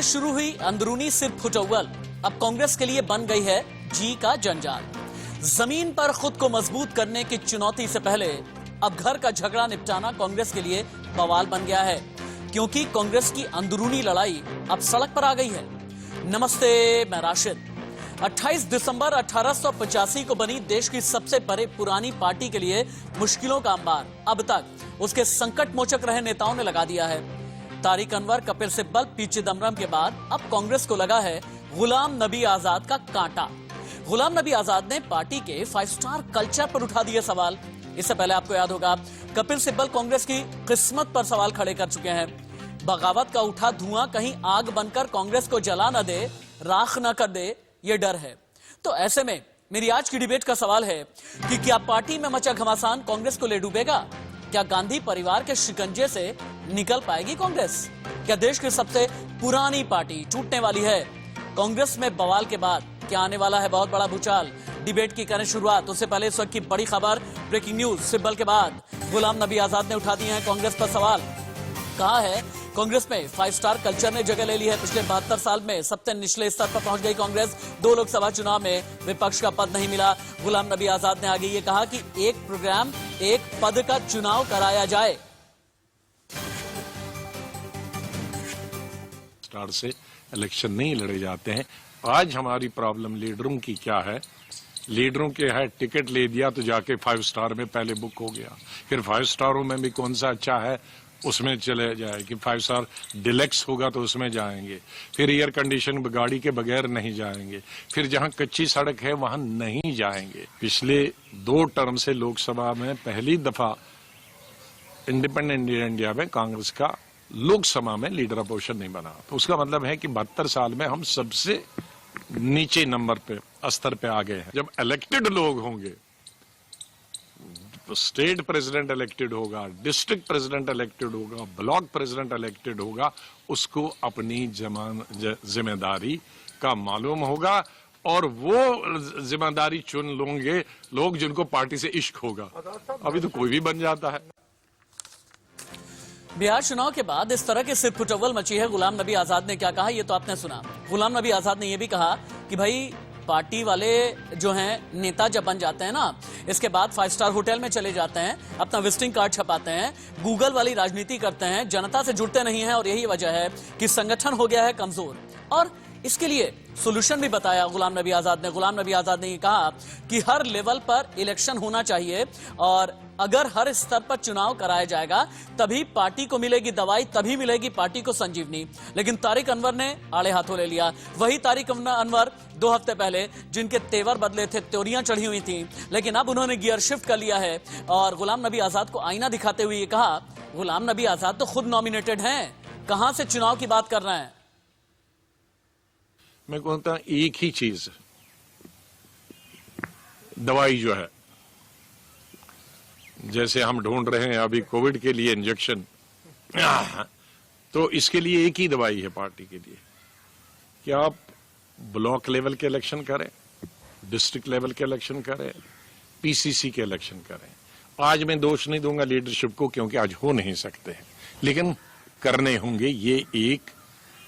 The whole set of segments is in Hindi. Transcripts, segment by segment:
शुरू हुई अंदरूनी सिर फुटौल अब कांग्रेस के लिए बन गई है जी का जंजाल। जमीन पर खुद को मजबूत करने की चुनौती से पहले अब घर का झगड़ा निपटाना कांग्रेस के लिए बवाल बन गया है, क्योंकि कांग्रेस की अंदरूनी लड़ाई अब सड़क पर आ गई है। नमस्ते, मैं राशिद। 28 दिसंबर 1885 को बनी देश की सबसे पुरानी पार्टी के लिए मुश्किलों का अंबार अब तक उसके संकट मोचक रहे नेताओं ने लगा दिया है। तारिक अनवर, कपिल सिब्बल, पी चिदम्बरम के बाद अब कांग्रेस को लगा है गुलाम नबी आजाद का कांटा। गुलाम नबी आजाद ने पार्टी के 5 स्टार कल्चर पर उठा दिए सवाल। इससे पहले आपको याद होगा कपिल सिब्बल कांग्रेस की किस्मत पर सवाल खड़े कर चुके हैं। बगावत का उठा धुआं कहीं आग बनकर कांग्रेस को जला न दे, राख न कर दे, ये डर है। तो ऐसे में मेरी आज की डिबेट का सवाल है कि क्या पार्टी में मचा घमासान कांग्रेस को ले डूबेगा? क्या गांधी परिवार के शिकंजे से निकल पाएगी कांग्रेस? क्या देश की सबसे पुरानी पार्टी टूटने वाली है? कांग्रेस में बवाल के बाद क्या आने वाला है बहुत बड़ा भूचाल? डिबेट की करें शुरुआत। उससे पहले इस वक्त की बड़ी खबर, ब्रेकिंग न्यूज। सिब्बल के बाद गुलाम नबी आजाद ने उठा दिए हैं कांग्रेस पर सवाल। कहा है कांग्रेस में 5 स्टार कल्चर ने जगह ले ली है। पिछले 72 साल में सबसे निचले स्तर पर पहुंच गई कांग्रेस। 2 लोकसभा चुनाव में विपक्ष का पद नहीं मिला। गुलाम नबी आजाद ने आगे ये कहा कि एक प्रोग्राम, एक पद का चुनाव कराया जाए। स्टार से इलेक्शन नहीं लड़े जाते हैं। आज हमारी प्रॉब्लम लीडरों की क्या है? लीडरों के है टिकट ले दिया तो जाके 5 स्टार में पहले बुक हो गया, फिर 5 स्टारों में भी कौन सा अच्छा है उसमें चले जाए कि 5 स्टार डिलेक्स होगा तो उसमें जाएंगे, फिर एयर कंडीशन गाड़ी के बगैर नहीं जाएंगे, फिर जहां कच्ची सड़क है वहां नहीं जाएंगे। पिछले 2 टर्म से लोकसभा में पहली दफा इंडिपेंडेंट इंडिया में कांग्रेस का लोकसभा में लीडर अपोजिशन नहीं बना। तो उसका मतलब है कि 72 साल में हम सबसे नीचे नंबर पे, स्तर पे आ गए हैं। जब इलेक्टेड लोग होंगे, स्टेट प्रेसिडेंट इलेक्टेड होगा, डिस्ट्रिक्ट प्रेसिडेंट इलेक्टेड होगा, ब्लॉक प्रेसिडेंट इलेक्टेड होगा, उसको अपनी जिम्मेदारी का मालूम होगा और वो जिम्मेदारी चुन लोगे लोग जिनको पार्टी से इश्क होगा। अभी तो कोई भी बन जाता है। बिहार चुनाव के बाद इस तरह की सिरफुटौल मची है। गुलाम नबी आजाद ने क्या कहा ये तो आपने सुना। गुलाम नबी आजाद ने यह भी कहा कि भाई पार्टी वाले जो हैं नेता जब बन जाते हैं ना, इसके बाद 5 स्टार होटल में चले जाते हैं, अपना विजिटिंग कार्ड छपाते हैं, गूगल वाली राजनीति करते हैं, जनता से जुड़ते नहीं हैं और यही वजह है कि संगठन हो गया है कमजोर। और इसके लिए सोल्यूशन भी बताया गुलाम नबी आजाद ने। गुलाम नबी आजाद ने ये कहा कि हर लेवल पर इलेक्शन होना चाहिए और अगर हर स्तर पर चुनाव कराया जाएगा तभी पार्टी को मिलेगी दवाई, तभी मिलेगी पार्टी को संजीवनी। लेकिन तारिक अनवर ने आड़े हाथों ले लिया। वही तारिक अनवर 2 हफ्ते पहले जिनके तेवर बदले थे, त्योरियां चढ़ी हुई थी, लेकिन अब उन्होंने गियर शिफ्ट कर लिया है और गुलाम नबी आजाद को आईना दिखाते हुए ये कहा, गुलाम नबी आजाद तो खुद नॉमिनेटेड हैं, कहां से चुनाव की बात कर रहे हैं? मैं कहता हूं एक ही चीज, दवाई जो है, जैसे हम ढूंढ रहे हैं अभी कोविड के लिए इंजेक्शन, तो इसके लिए एक ही दवाई है पार्टी के लिए कि आप ब्लॉक लेवल के इलेक्शन करें, डिस्ट्रिक्ट लेवल के इलेक्शन करें, पीसीसी के इलेक्शन करें। आज मैं दोष नहीं दूंगा लीडरशिप को, क्योंकि आज हो नहीं सकते हैं, लेकिन करने होंगे। ये एक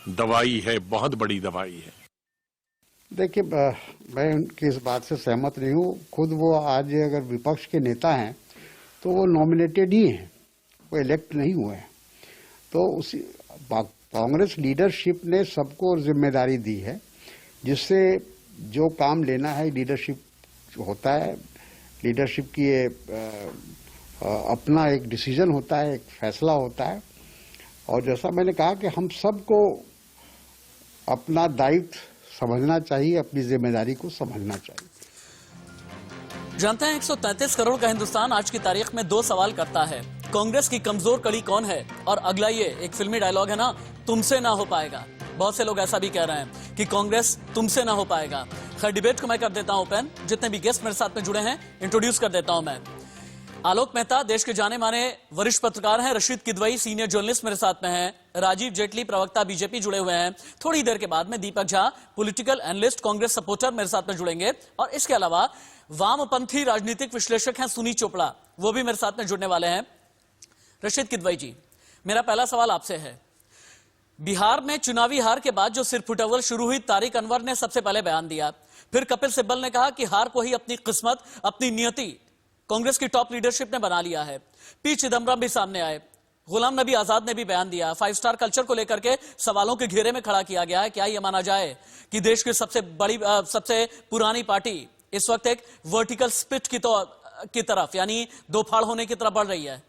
दवाई है, बहुत बड़ी दवाई है। देखिए, मैं उनकी इस बात से सहमत नहीं हूँ। खुद वो आज अगर विपक्ष के नेता हैं तो वो नॉमिनेटेड ही हैं, वो इलेक्ट नहीं हुए हैं। तो उसी कांग्रेस लीडरशिप ने सबको जिम्मेदारी दी है, जिससे जो काम लेना है लीडरशिप होता है। लीडरशिप की ये अपना एक डिसीजन होता है, एक फैसला होता है। और जैसा मैंने कहा कि हम सबको अपना दायित्व समझना चाहिए, अपनी जिम्मेदारी को समझना चाहिए। जानते हैं 133 करोड़ का हिंदुस्तान आज की तारीख में 2 सवाल करता है, कांग्रेस की कमजोर कड़ी कौन है? और अगला ये एक फिल्मी डायलॉग है ना, तुमसे ना हो पाएगा। बहुत से लोग ऐसा भी कह रहे हैं कि कांग्रेस तुमसे ना हो पाएगा। खैर, डिबेट को मैं कर देता हूं ओपन। जितने भी गेस्ट मेरे साथ में जुड़े हैं इंट्रोड्यूस कर देता हूं मैं। आलोक मेहता देश के जाने माने वरिष्ठ पत्रकार हैं। रशीद किदवई सीनियर जर्नलिस्ट मेरे साथ में हैं। राजीव जेटली प्रवक्ता बीजेपी जुड़े हुए हैं। थोड़ी देर के बाद में Deepak Jha political analyst Congress supporter मेरे साथ में जुड़ेंगे। और इसके अलावा वामपंथी राजनीतिक विश्लेषक हैं सुनील चोपड़ा, वो भी मेरे साथ में जुड़ने वाले हैं। रशीद किदवई जी, मेरा पहला सवाल आपसे है, बिहार में चुनावी हार के बाद जो सिरफुटअव्वल शुरू हुई, तारिक अनवर ने सबसे पहले बयान दिया। फिर कपिल सिब्बल ने कहा कि हार को ही अपनी किस्मत, अपनी नियति कांग्रेस की टॉप लीडरशिप ने बना लिया है। पी चिदम्बरम भी सामने आए। गुलाम नबी आजाद ने भी बयान दिया। 5 स्टार कल्चर को लेकर के सवालों के घेरे में खड़ा किया गया है। क्या यह माना जाए कि देश की सबसे बड़ी, सबसे पुरानी पार्टी इस वक्त एक वर्टिकल स्प्लिट की तरफ, यानी दो फाड़ होने की तरफ बढ़ रही है?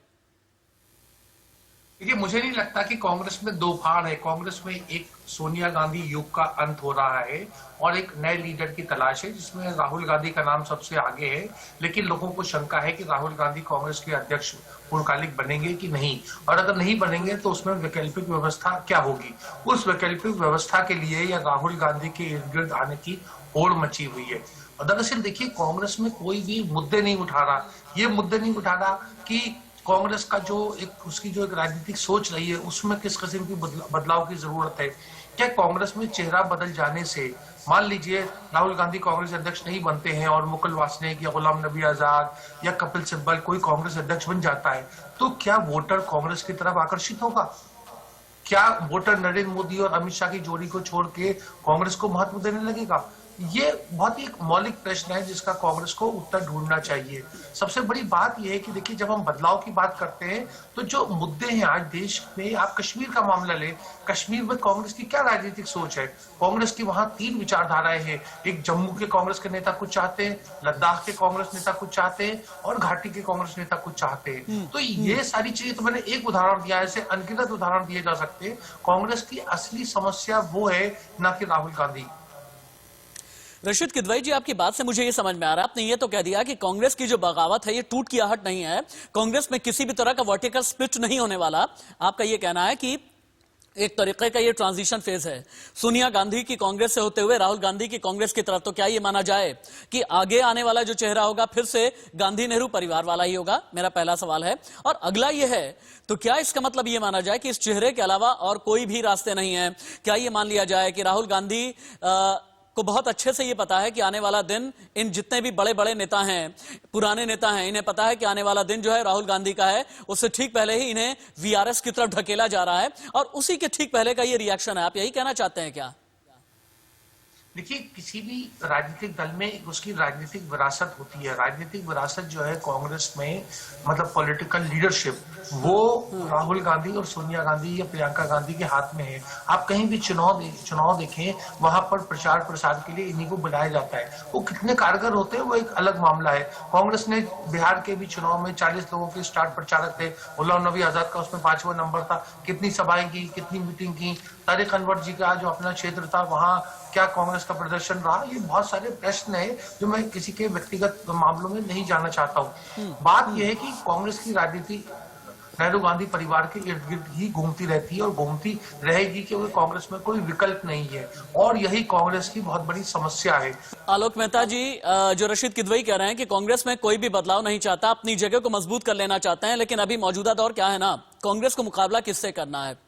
देखिए, मुझे नहीं लगता कि कांग्रेस में दो फाड़ है। कांग्रेस में एक सोनिया गांधी युग का अंत हो रहा है और एक नए लीडर की तलाश है, जिसमें राहुल गांधी का नाम सबसे आगे है। लेकिन लोगों को शंका है कि राहुल गांधी कांग्रेस के अध्यक्ष पूर्णकालिक बनेंगे कि नहीं, और अगर नहीं बनेंगे तो उसमें वैकल्पिक व्यवस्था क्या होगी। उस वैकल्पिक व्यवस्था के लिए या राहुल गांधी के इर्द गिर्द आने की होड़ मची हुई है। और दरअसल देखिए, कांग्रेस में कोई भी मुद्दे नहीं उठा रहा। ये मुद्दे नहीं उठा रहा कि कांग्रेस का जो उसकी जो एक राजनीतिक सोच रही है उसमें किस किस्म की बदलाव की जरूरत है। क्या कांग्रेस में चेहरा बदल जाने से, मान लीजिए राहुल गांधी कांग्रेस अध्यक्ष नहीं बनते हैं और मुकुल वासनिक या गुलाम नबी आजाद या कपिल सिब्बल कोई कांग्रेस अध्यक्ष बन जाता है, तो क्या वोटर कांग्रेस की तरफ आकर्षित होगा? क्या वोटर नरेंद्र मोदी और अमित शाह की जोड़ी को छोड़ के कांग्रेस को महत्व देने लगेगा? ये बहुत ही एक मौलिक प्रश्न है जिसका कांग्रेस को उत्तर ढूंढना चाहिए। सबसे बड़ी बात यह है कि देखिए, जब हम बदलाव की बात करते हैं तो जो मुद्दे हैं आज देश में, आप कश्मीर का मामला लें, कश्मीर में कांग्रेस की क्या राजनीतिक सोच है? कांग्रेस की वहां 3 विचारधाराएं हैं। एक जम्मू के कांग्रेस के नेता कुछ चाहते हैं, लद्दाख के कांग्रेस नेता कुछ चाहते हैं और घाटी के कांग्रेस नेता कुछ चाहते हैं। तो ये सारी चीजें, तो मैंने एक उदाहरण दिया, ऐसे अनगिनत उदाहरण दिए जा सकते हैं। कांग्रेस की असली समस्या वो है, ना कि राहुल गांधी। रशीद किदवई जी, आपकी बात से मुझे ये समझ में आ रहा है, आपने ये तो कह दिया कि कांग्रेस की जो बगावत है ये टूट की आहट नहीं है, कांग्रेस में किसी भी तरह का वर्टिकल स्प्लिट नहीं होने वाला। आपका ये कहना है कि एक तरीके का ये ट्रांजिशन फेज है सोनिया गांधी की कांग्रेस से होते हुए राहुल गांधी की कांग्रेस की तरफ। तो क्या ये माना जाए कि आगे आने वाला जो चेहरा होगा फिर से गांधी नेहरू परिवार वाला ही होगा? मेरा पहला सवाल है। और अगला ये है, तो क्या इसका मतलब ये माना जाए कि इस चेहरे के अलावा और कोई भी रास्ते नहीं है? क्या ये मान लिया जाए कि राहुल गांधी को बहुत अच्छे से ये पता है कि आने वाला दिन, इन जितने भी बड़े बड़े नेता हैं, पुराने नेता हैं, इन्हें पता है कि आने वाला दिन जो है राहुल गांधी का है, उससे ठीक पहले ही इन्हें वीआरएस की तरफ ढकेला जा रहा है और उसी के ठीक पहले का ये रिएक्शन है? आप यही कहना चाहते हैं क्या? देखिए, किसी भी राजनीतिक दल में उसकी राजनीतिक विरासत होती है। राजनीतिक विरासत जो है कांग्रेस में, मतलब पॉलिटिकल लीडरशिप, वो राहुल गांधी और सोनिया गांधी या प्रियंका गांधी के हाथ में है। आप कहीं भी चुनाव देखें, वहां पर प्रचार प्रसार के लिए इन्हीं को बुलाया जाता है। वो कितने कारगर होते हैं वो एक अलग मामला है। कांग्रेस ने बिहार के भी चुनाव में 40 लोगों के स्टार प्रचारक थे। गुलाम नबी आजाद का उसमें 5वां नंबर था। कितनी सभाएं की, कितनी मीटिंग की। तारिक अनवर जी का जो अपना क्षेत्र था, वहां क्या कांग्रेस का प्रदर्शन रहा? ये बहुत सारे प्रश्न है जो मैं किसी के व्यक्तिगत मामलों में नहीं जाना चाहता हूँ। बात यह है कि कांग्रेस की राजनीति नेहरू गांधी परिवार के इर्द गिर्द ही घूमती रहती है और घूमती रहेगी, क्योंकि कांग्रेस में कोई विकल्प नहीं है और यही कांग्रेस की बहुत बड़ी समस्या है। आलोक मेहता जी, जो रशीद किदवई कह रहे हैं कि कांग्रेस में कोई भी बदलाव नहीं चाहता, अपनी जगह को मजबूत कर लेना चाहते हैं, लेकिन अभी मौजूदा दौर क्या है ना, कांग्रेस को मुकाबला किससे करना है?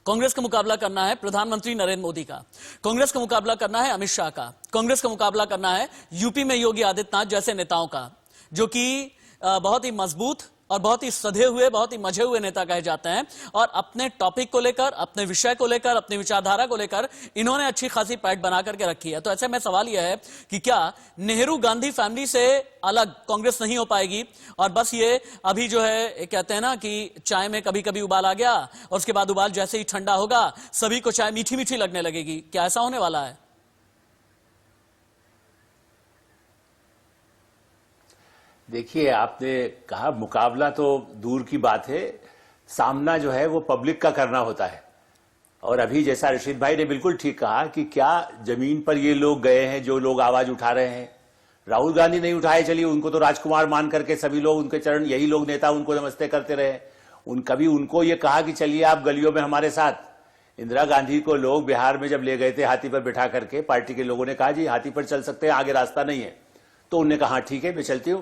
कांग्रेस का मुकाबला करना है प्रधानमंत्री नरेंद्र मोदी का, कांग्रेस का मुकाबला करना है अमित शाह का, कांग्रेस का मुकाबला करना है यूपी में योगी आदित्यनाथ जैसे नेताओं का, जो कि बहुत ही मजबूत और बहुत ही सधे हुए, बहुत ही मजे हुए नेता कहे जाते हैं। और अपने टॉपिक को लेकर, अपने विषय को लेकर, अपनी विचारधारा को लेकर इन्होंने अच्छी खासी पैठ बना करके रखी है। तो ऐसे में सवाल यह है कि क्या नेहरू गांधी फैमिली से अलग कांग्रेस नहीं हो पाएगी और बस ये अभी जो है, कहते हैं ना कि चाय में कभी कभी उबाल आ गया और उसके बाद उबाल जैसे ही ठंडा होगा सभी को चाय मीठी मीठी लगने लगेगी? क्या ऐसा होने वाला है? देखिए, आपने कहा मुकाबला तो दूर की बात है, सामना जो है वो पब्लिक का करना होता है। और अभी जैसा रशीद भाई ने बिल्कुल ठीक कहा कि क्या जमीन पर ये लोग गए हैं जो लोग आवाज उठा रहे हैं? राहुल गांधी नहीं उठाए, चलिए उनको तो राजकुमार मान करके सभी लोग उनके चरण, यही लोग नेता उनको नमस्ते करते रहे। कभी उनको ये कहा कि चलिए आप गलियों में हमारे साथ। इंदिरा गांधी को लोग बिहार में जब ले गए थे हाथी पर बिठा करके, पार्टी के लोगों ने कहा जी हाथी पर चल सकते हैं, आगे रास्ता नहीं है, तो उन्होंने कहा ठीक है मैं चलती हूं।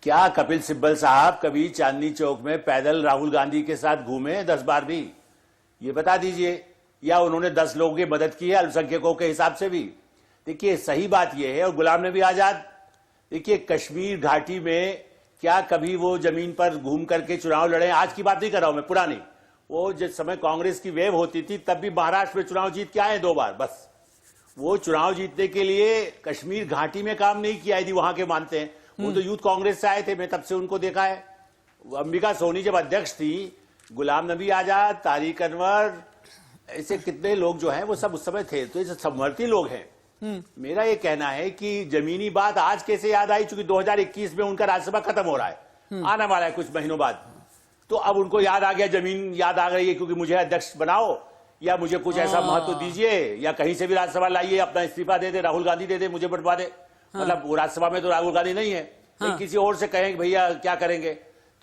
क्या कपिल सिब्बल साहब कभी चांदनी चौक में पैदल राहुल गांधी के साथ घूमे 10 बार भी? ये बता दीजिए। या उन्होंने 10 लोगों की मदद की है अल्पसंख्यकों के हिसाब से भी? देखिए, सही बात यह है। और गुलाम नबी आजाद, देखिए कश्मीर घाटी में क्या कभी वो जमीन पर घूम करके चुनाव लड़े? आज की बात नहीं कर रहा हूं मैं, पुरानी। वो जिस समय कांग्रेस की वेव होती थी तब भी महाराष्ट्र में चुनाव जीत के आए 2 बार बस। वो चुनाव जीतने के लिए कश्मीर घाटी में काम नहीं किया, यदि वहां के मानते हैं। वो तो यूथ कांग्रेस से आए थे, मैं तब से उनको देखा है। अंबिका सोनी जब अध्यक्ष थी, गुलाम नबी आजाद, तारिक अनवर, ऐसे कितने लोग जो हैं वो सब उस समय थे। तो ये समवर्ती लोग हैं। मेरा ये कहना है कि जमीनी बात आज कैसे याद आई, चूंकि 2021 में उनका राज्यसभा खत्म हो रहा है, आने वाला है कुछ महीनों बाद, तो अब उनको याद आ गया, जमीन याद आ गई है क्योंकि मुझे अध्यक्ष बनाओ या मुझे कुछ ऐसा महत्व दीजिए या कहीं से भी राज्यसभा लाइए, अपना इस्तीफा दे दे, राहुल गांधी दे दे, मुझे बंटवा दे। मतलब वो राज्यसभा में तो राहुल गांधी नहीं है, किसी और से कहेंगे भैया क्या करेंगे।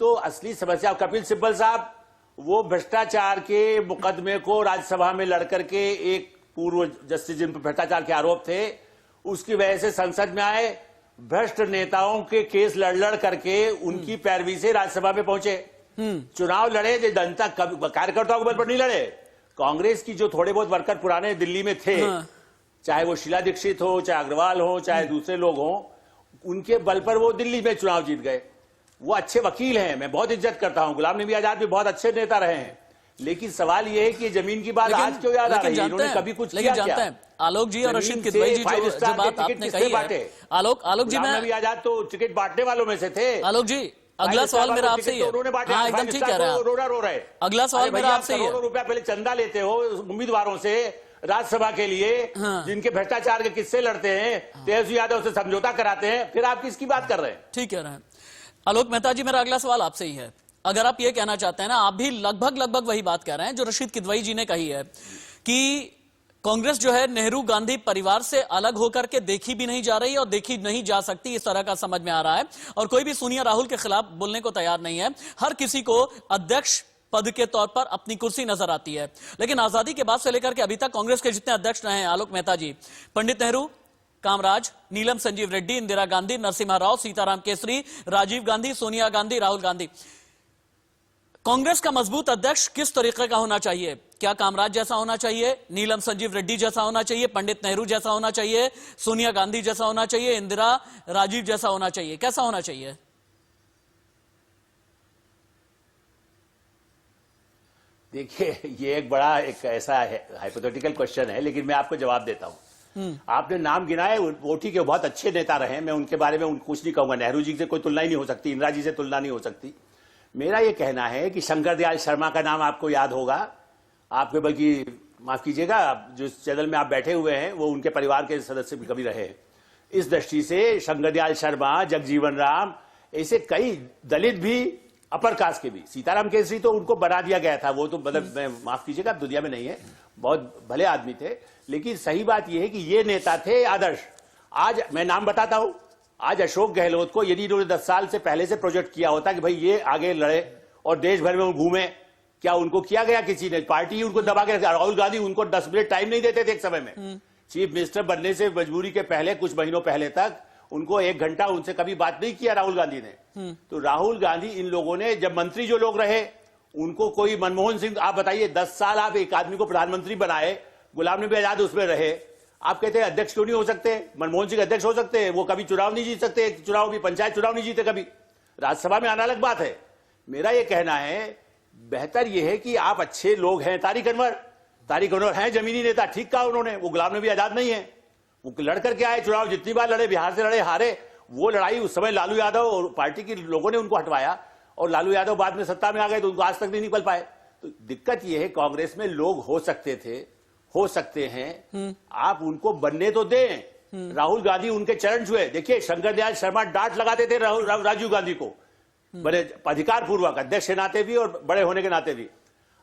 तो असली समस्या, कपिल सिब्बल साहब वो भ्रष्टाचार के मुकदमे को राज्यसभा में लड़कर के, एक पूर्व जस्टिस जिन पर भ्रष्टाचार के आरोप थे, उसकी वजह से संसद में आए, भ्रष्ट नेताओं के केस लड़ करके उनकी पैरवी से राज्यसभा में पहुंचे, चुनाव लड़े। जनता कार्यकर्ताओं के बल पर नहीं लड़े। कांग्रेस की जो थोड़े बहुत वर्कर पुराने दिल्ली में थे, चाहे वो शीला दीक्षित हो, चाहे अग्रवाल हो, चाहे दूसरे लोग हो, उनके बल पर वो दिल्ली में चुनाव जीत गए। वो अच्छे वकील हैं, मैं बहुत इज्जत करता हूं। गुलाम नबी आजाद भी बहुत अच्छे नेता रहे हैं, लेकिन सवाल ये है कि जमीन की बात आज क्यों याद आ रही है? इन्होंने कभी कुछ किया क्या? आलोक जी और रशीद किदवई जी जो बात आपने कही है, आलोक जी, गुलाम नबी आजाद तो टिकट बांटने वालों में से थे। आलोक जी, अगला सवाल मेरा आपसे ही है। हाँ, एकदम ठीक कह रहे हैं, रो रहे। अगला सवाल मेरा आपसे ही है। करोड़ों रुपया पहले चंदा लेते हो उम्मीदवारों से राज्यसभा के लिए, जिनके भ्रष्टाचार के किस्से लड़ते हैं, तेजस्वी यादव से समझौता कराते हैं, फिर आप किसकी बात कर रहे हैं? ठीक कह रहे हैं। आलोक मेहता जी, मेरा अगला सवाल आपसे ही है। अगर आप ये कहना चाहते हैं ना, आप भी लगभग वही बात कह रहे हैं जो रशीद किदवई जी ने कही है कि कांग्रेस जो है नेहरू गांधी परिवार से अलग होकर के देखी भी नहीं जा रही और देखी नहीं जा सकती, इस तरह का समझ में आ रहा है। और कोई भी सोनिया राहुल के खिलाफ बोलने को तैयार नहीं है। हर किसी को अध्यक्ष पद के तौर पर अपनी कुर्सी नजर आती है। लेकिन आजादी के बाद से लेकर के अभी तक कांग्रेस के जितने अध्यक्ष रहे हैं, आलोक मेहता जी, पंडित नेहरू, कामराज, नीलम संजीव रेड्डी, इंदिरा गांधी, नरसिम्हा राव, सीताराम केसरी, राजीव गांधी, सोनिया गांधी, राहुल गांधी, कांग्रेस का मजबूत अध्यक्ष किस तरीके का होना चाहिए? क्या कामराज जैसा होना चाहिए, नीलम संजीव रेड्डी जैसा होना चाहिए, पंडित नेहरू जैसा होना चाहिए, सोनिया गांधी जैसा होना चाहिए, इंदिरा राजीव जैसा होना चाहिए? कैसा होना चाहिए? देखिए, ये एक बड़ा एक ऐसा हाइपोथेटिकल क्वेश्चन है, लेकिन मैं आपको जवाब देता हूं। आपने नाम गिनाए, वो ठीक है, बहुत अच्छे नेता रहे, मैं उनके बारे में कुछ नहीं कहूंगा। नेहरू जी से कोई तुलना ही नहीं हो सकती, इंदिरा जी से तुलना नहीं हो सकती। मेरा ये कहना है कि शंकर दयाल शर्मा का नाम आपको याद होगा, आपके बल्कि माफ कीजिएगा, जिस चैनल में आप बैठे हुए हैं वो उनके परिवार के सदस्य भी कभी रहे। इस दृष्टि से शंकर दयाल शर्मा, जगजीवन राम, ऐसे कई दलित भी, अपर कास्ट के भी, सीताराम केसरी तो उनको बना दिया गया था, वो तो मतलब माफ कीजिएगा दुनिया में नहीं है, बहुत भले आदमी थे। लेकिन सही बात यह है कि ये नेता थे आदर्श। आज मैं नाम बताता हूं, आज अशोक गहलोत को यदि इन्होंने 10 साल से पहले से प्रोजेक्ट किया होता कि भाई ये आगे लड़े और देश भर में घूमे, क्या उनको किया गया? किसी ने, पार्टी उनको दबा के रखा। राहुल गांधी उनको 10 मिनट टाइम नहीं देते थे एक समय में। चीफ मिनिस्टर बनने से मजबूरी के पहले कुछ महीनों पहले तक उनको 1 घंटा उनसे कभी बात नहीं किया राहुल गांधी ने। तो राहुल गांधी, इन लोगों ने, जब मंत्री जो लोग रहे उनको कोई, मनमोहन सिंह, आप बताइए 10 साल आप एक आदमी को प्रधानमंत्री बनाए, गुलाम नबी आजाद उसमें रहे, आप कहते हैं अध्यक्ष क्यों नहीं हो सकते? मनमोहन सिंह अध्यक्ष हो सकते हैं, वो कभी चुनाव नहीं जीत सकते, चुनाव भी, पंचायत चुनाव नहीं जीते कभी, राज्यसभा में आना अलग बात है। मेरा ये कहना है, बेहतर यह है कि आप अच्छे लोग हैं। तारिक अनवर हैं जमीनी नेता, ठीक कहा उन्होंने, वो गुलाम नबी आजाद नहीं है, वो लड़ करके आए चुनाव, जितनी बार लड़े, बिहार से लड़े, हारे। वो लड़ाई उस समय लालू यादव और पार्टी के लोगों ने उनको हटवाया, और लालू यादव बाद में सत्ता में आ गए तो उनको आज तक नहीं निकल पाए। तो दिक्कत यह है, कांग्रेस में लोग हो सकते थे, हो सकते हैं, आप उनको बनने तो दें। राहुल गांधी उनके चरण छुए। देखिए, शंकर दयाल शर्मा डांट लगाते थे राजीव गांधी को, बड़े अधिकार पूर्वक, अध्यक्ष के नाते भी और बड़े होने के नाते भी।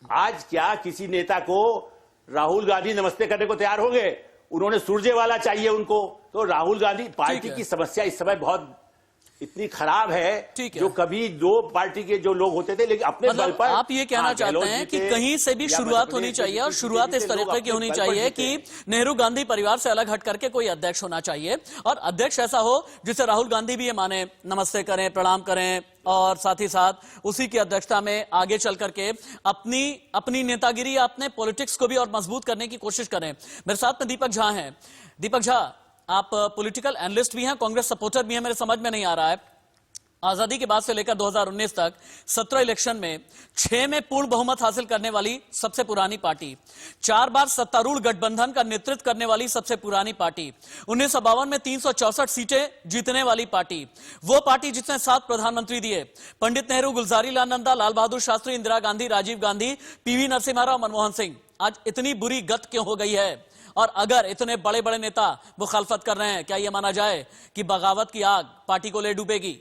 आज क्या किसी नेता को राहुल गांधी नमस्ते करने को तैयार होंगे? उन्होंने सुरजेवाला चाहिए उनको। तो राहुल गांधी, पार्टी की समस्या इस समय बहुत इतनी खराब है, जो कभी दो पार्टी के जो लोग होते थे, लेकिन अपने बल पर। आप ये कहना चाहते हैं कि कहीं से भी शुरुआत होनी चाहिए, और शुरुआत इस तरीके की होनी चाहिए कि नेहरू गांधी परिवार से अलग हट करके कोई अध्यक्ष होना चाहिए, और अध्यक्ष ऐसा हो जिसे राहुल गांधी भी ये माने, नमस्ते करें, प्रणाम करें, और साथ ही साथ उसी की अध्यक्षता में आगे चल करके अपनी नेतागिरी, अपने पॉलिटिक्स को भी और मजबूत करने की कोशिश करें। मेरे साथ में दीपक झा हैं। दीपक झा, आप पॉलिटिकल एनालिस्ट भी हैं, कांग्रेस सपोर्टर भी हैं, मेरे समझ में नहीं आ रहा है, आजादी के बाद से लेकर 2019 तक 17 इलेक्शन में 6 में पूर्ण बहुमत हासिल करने वाली सबसे पुरानी पार्टी, 4 बार सत्तारूढ़ गठबंधन का नेतृत्व करने वाली सबसे पुरानी पार्टी, 1952 में 364 सीटें जीतने वाली पार्टी, वो पार्टी जिसने 7 प्रधानमंत्री दिए, पंडित नेहरू, गुलजारी लाल नंदा, लाल बहादुर शास्त्री, इंदिरा गांधी, राजीव गांधी, पीवी नरसिम्हा राव, मनमोहन सिंह। आज इतनी बुरी गत क्यों हो गई है? और अगर इतने बड़े बड़े नेता मुखालफत कर रहे हैं, क्या यह माना जाए कि बगावत की आग पार्टी को ले डूबेगी?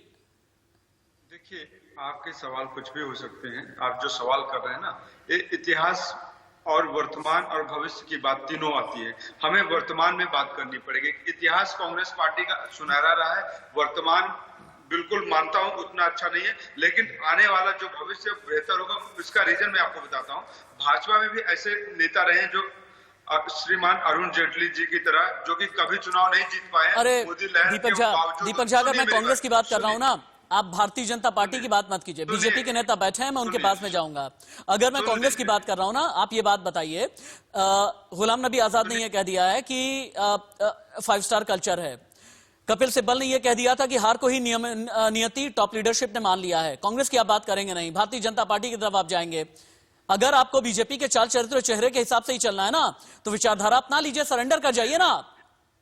देखिए, आपके सवाल कुछ भी हो सकते हैं। आप जो सवाल कर रहे हैं ना, ये इतिहास और वर्तमान और भविष्य की बात तीनों आती है। हमें वर्तमान में बात करनी पड़ेगी। इतिहास कांग्रेस पार्टी का सुनहरा रहा है, वर्तमान बिल्कुल मानता हूं उतना अच्छा नहीं है, लेकिन आने वाला जो भविष्य बेहतर होगा, इसका रीजन मैं आपको बताता हूं। भाजपा में भी ऐसे नेता रहे हैं जो श्रीमान अरुण जेटली जी की तरह, जो कि कभी चुनाव नहीं जीत पाए। अरे मोदी लहर के बावजूद। दीपक झा, अगर मैं कांग्रेस की बात कर रहा हूं ना, आप भारतीय जनता पार्टी की बात मत कीजिए। बीजेपी के नेता बैठे हैं, मैं उनके पास में जाऊंगा। अगर मैं कांग्रेस की बात कर रहा हूं ना, आप ये बात बताइए, गुलाम नबी आजाद ने यह कह दिया है कि 5 स्टार कल्चर है। कपिल सिब्बल ने यह कह दिया था कि हार को ही नियति टॉप लीडरशिप ने मान लिया है। कांग्रेस की आप बात करेंगे नहीं, भारतीय जनता पार्टी की तरफ आप जाएंगे। अगर आपको बीजेपी के चाल चरित्र चेहरे के हिसाब से ही चलना है ना, तो विचारधारा अपना लीजिए, सरेंडर कर जाइए ना।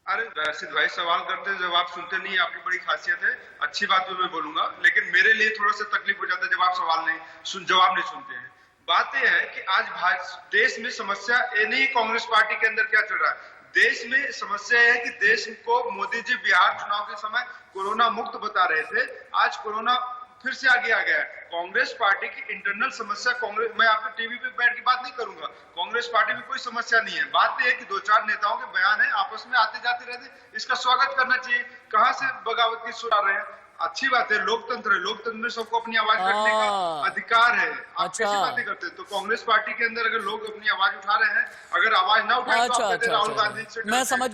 अरे राशिद भाई, सवाल करते हैं, जवाब सुनते नहीं, आपकी बड़ी खासियत है। अच्छी बात भी मैं बोलूंगा, लेकिन मेरे लिए थोड़ा सा तकलीफ हो जाता है जब आप जवाब नहीं सुनते हैं। बात यह है कि आज देश में समस्या ये नहीं कांग्रेस पार्टी के अंदर क्या चल रहा है। देश में समस्या है कि देश को मोदी जी बिहार चुनाव के समय कोरोना मुक्त बता रहे थे, आज कोरोना फिर से आगे आ गया है। कांग्रेस पार्टी की इंटरनल समस्या, कांग्रेस, मैं आपके टीवी पे बैठ के बात नहीं करूंगा, कांग्रेस पार्टी में कोई समस्या नहीं है। बात यह है कि 2-4 नेताओं के बयान है, आपस में आते जाते रहते, इसका स्वागत करना चाहिए। कहां से बगावत की सुर आ रहे हैं? अच्छी बात है, लोकतंत्र है, लोकतंत्र में सबको अपनी आवाज रखने का अधिकार है। आप कैसी बातें करते हैं? तो कांग्रेस पार्टी के अंदर अगर लोग अपनी आवाज उठा रहे हैं, अगर आवाज ना उठाए तो आप कहते हैं राहुल गांधी से मैं समझ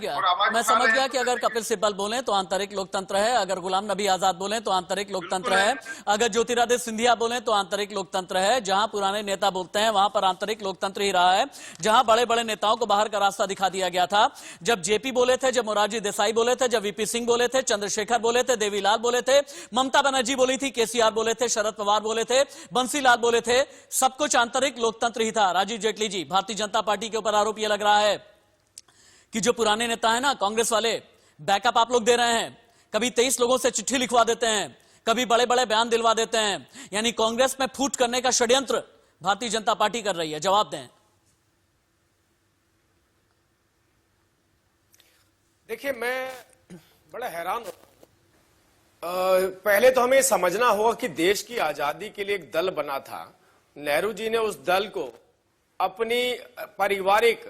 गया कि अगर कपिल सिब्बल बोले तो आंतरिक लोकतंत्र है, अगर गुलाम नबी आजाद बोले तो आंतरिक लोकतंत्र है, अगर ज्योतिरादित्य सिंधिया बोले तो आंतरिक लोकतंत्र है। जहां पुराने नेता बोलते हैं वहां पर आंतरिक लोकतंत्र ही रहा है। जहां बड़े बड़े नेताओं को बाहर का रास्ता दिखा दिया गया था, जब जेपी बोले थे, जब मोरारजी देसाई बोले थे, जब वीपी सिंह बोले थे, चंद्रशेखर बोले थे, देवीलाल बोले थे, ममता बनर्जी बोली थी, केसीआर बोले थे, शरद पवार बोले थे, बंसीलाल बोले थे, सब कुछ आंतरिक लोकतंत्र ही था। राजीव जेटली जी, भारतीय जनता पार्टी के ऊपर आरोप यह लग रहा है कि जो पुराने नेता है ना कांग्रेस वाले, बैकअप आप लोग दे रहे हैं। कभी 23 लोगों से चिट्ठी लिखवा देते हैं, कभी बड़े बड़े बयान दिलवा देते हैं, यानी कांग्रेस में फूट करने का षड्यंत्र भारतीय जनता पार्टी कर रही है। जवाब दें। देखिए, मैं बड़ा हैरान हूं। पहले तो हमें समझना होगा कि देश की आजादी के लिए एक दल बना था। नेहरू जी ने उस दल को अपनी पारिवारिक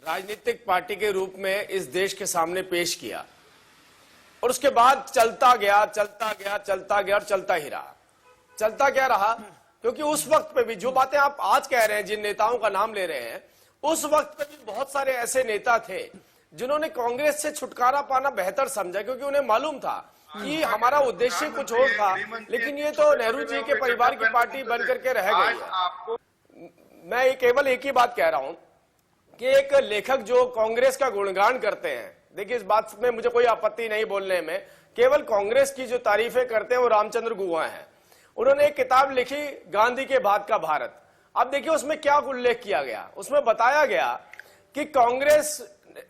राजनीतिक पार्टी के रूप में इस देश के सामने पेश किया, और उसके बाद चलता गया और चलता ही रहा। क्योंकि उस वक्त पे भी जो बातें आप आज कह रहे हैं, जिन नेताओं का नाम ले रहे हैं, उस वक्त पे भी बहुत सारे ऐसे नेता थे जिन्होंने कांग्रेस से छुटकारा पाना बेहतर समझा, क्योंकि उन्हें मालूम था कि हमारा उद्देश्य कुछ और था। लेकिन ये तो नेहरू जी के परिवार की पार्टी बन करके रह गई है। मैं केवल एक ही बात कह रहा हूं कि एक लेखक जो कांग्रेस का गुणगान करते हैं, देखिए इस बात में मुझे कोई आपत्ति नहीं बोलने में, केवल कांग्रेस की जो तारीफें करते हैं वो रामचंद्र गुहा हैं। उन्होंने एक किताब लिखी, गांधी के बाद का भारत। अब देखिए उसमें क्या उल्लेख किया गया। उसमें बताया गया कि कांग्रेस,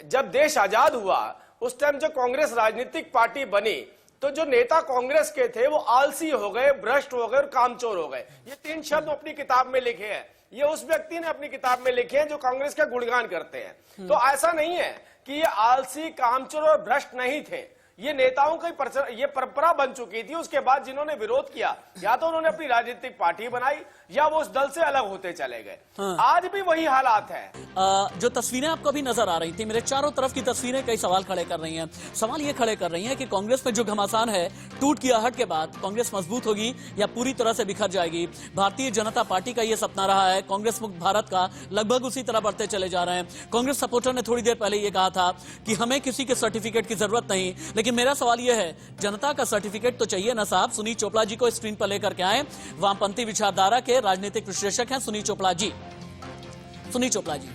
जब देश आजाद हुआ उस टाइम जो कांग्रेस राजनीतिक पार्टी बनी, तो जो नेता कांग्रेस के थे वो आलसी हो गए, भ्रष्ट हो गए और कामचोर हो गए। ये 3 शब्द अपनी किताब में लिखे हैं। ये उस व्यक्ति ने अपनी किताब में लिखे हैं जो कांग्रेस का गुणगान करते हैं। तो ऐसा नहीं है कि ये आलसी, कामचोर और भ्रष्ट नहीं थे। ये नेताओं की ये परंपरा बन चुकी थी। उसके बाद जिन्होंने विरोध किया, या तो उन्होंने अपनी राजनीतिक पार्टी बनाई या वो उस दल से अलग होते चले गए। आज भी वही हालात है। जो तस्वीरें आपको अभी नजर आ रही थी, मेरे चारों तरफ की तस्वीरें कई सवाल खड़े कर रही हैं। सवाल ये खड़े कर रही हैं कि कांग्रेस में जो घमासान है, टूट की आहट के बाद कांग्रेस मजबूत होगी या पूरी तरह से बिखर जाएगी। भारतीय जनता पार्टी का यह सपना रहा है, कांग्रेस मुक्त भारत का, लगभग उसी तरह बढ़ते चले जा रहे हैं। कांग्रेस सपोर्टर ने थोड़ी देर पहले यह कहा था कि हमें किसी के सर्टिफिकेट की जरूरत नहीं, लेकिन मेरा सवाल यह है, जनता का सर्टिफिकेट तो चाहिए ना साहब। सुनील चोपड़ा जी को स्क्रीन पर लेकर के आए, वामपंथी विचारधारा के राजनीतिक विश्लेषक हैं सुनील चोपड़ा जी। सुनील चोपड़ा जी,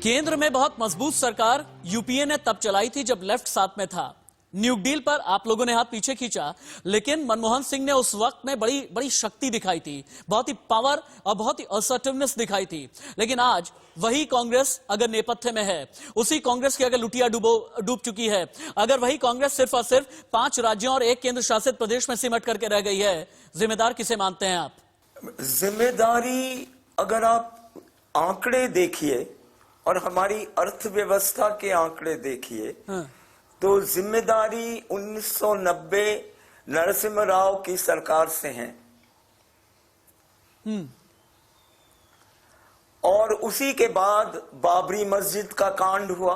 केंद्र में बहुत मजबूत सरकार यूपीए ने तब चलाई थी जब लेफ्ट साथ में था। न्यू डील पर आप लोगों ने हाथ पीछे खींचा, लेकिन मनमोहन सिंह ने उस वक्त में बड़ी बड़ी शक्ति दिखाई थी, बहुत ही पावर और बहुत ही असर्टिवनेस दिखाई थी। लेकिन आज वही कांग्रेस अगर नेपथ्य में है, उसी कांग्रेस की अगर लुटिया डूब चुकी है, अगर वही कांग्रेस सिर्फ और सिर्फ 5 राज्यों और 1 केंद्र शासित प्रदेश में सिमट करके रह गई है, जिम्मेदार किसे मानते हैं आप? जिम्मेदारी अगर आप आंकड़े देखिए और हमारी अर्थव्यवस्था के आंकड़े देखिए, तो जिम्मेदारी 1990 नरसिम्हा राव की सरकार से है। और उसी के बाद बाबरी मस्जिद का कांड हुआ,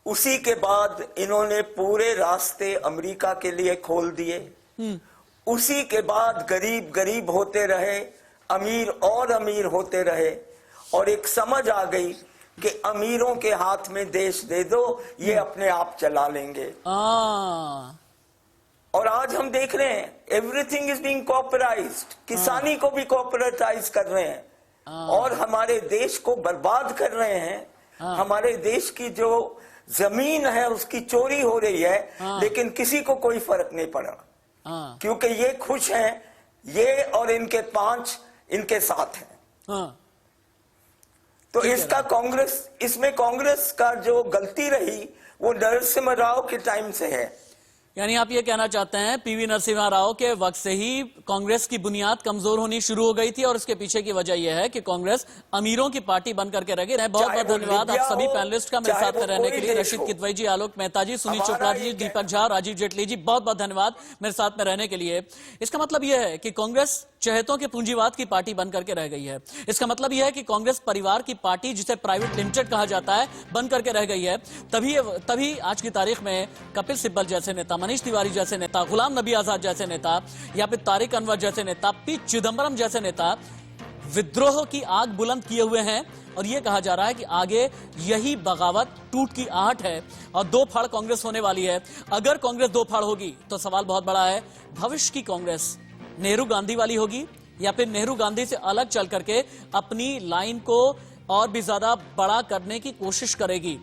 उसी के बाद इन्होंने पूरे रास्ते अमेरिका के लिए खोल दिए, उसी के बाद गरीब गरीब होते रहे, अमीर और अमीर होते रहे, और एक समझ आ गई कि अमीरों के हाथ में देश दे दो, ये अपने आप चला लेंगे। और आज हम देख रहे हैं एवरीथिंग इज बीइंग कॉर्पोराइज्ड, किसानी को भी कॉर्पोरेटाइज कर रहे हैं और हमारे देश को बर्बाद कर रहे हैं। हमारे देश की जो जमीन है उसकी चोरी हो रही है, लेकिन किसी को कोई फर्क नहीं पड़ा, क्योंकि ये खुश हैं, ये और इनके 5 इनके साथ हैं। तो इसमें कांग्रेस का जो गलती रही वो नरसिम्हा राव के टाइम से है। यानी आप ये कहना चाहते हैं पीवी नरसिम्हा राव के वक्त से ही कांग्रेस की बुनियाद कमजोर होनी शुरू हो गई थी, और इसके पीछे की वजह यह है कि कांग्रेस अमीरों की पार्टी बनकर के रह गई। बहुत बहुत धन्यवाद आप सभी पैनलिस्ट का मेरे साथ में रहने के लिए। रशीद किदवई जी, आलोक मेहता जी, सुनील चोपड़ा जी, दीपक झा, राजीव जेटली जी, बहुत बहुत धन्यवाद मेरे साथ में रहने के लिए। इसका मतलब यह है कि कांग्रेस चहेतों के पूंजीवाद की पार्टी बनकर के रह गई है। इसका मतलब यह है कि कांग्रेस परिवार की पार्टी, जिसे प्राइवेट लिमिटेड कहा जाता है, बनकर के रह गई है। तभी आज की तारीख में कपिल सिब्बल जैसे नेता, मनीष तिवारी जैसे नेता, गुलाम नबी आजाद जैसे नेता, या फिर तारिक अनवर जैसे नेता, पी चिदम्बरम जैसे नेता विद्रोह की आग बुलंद किए हुए हैं। और यह कहा जा रहा है कि आगे यही बगावत टूट की आहट है और 2 फाड़ कांग्रेस होने वाली है। अगर कांग्रेस 2 फाड़ होगी तो सवाल बहुत बड़ा है, भविष्य की कांग्रेस नेहरू गांधी वाली होगी या फिर नेहरू गांधी से अलग चल करके अपनी लाइन को और भी ज्यादा बड़ा करने की कोशिश करेगी।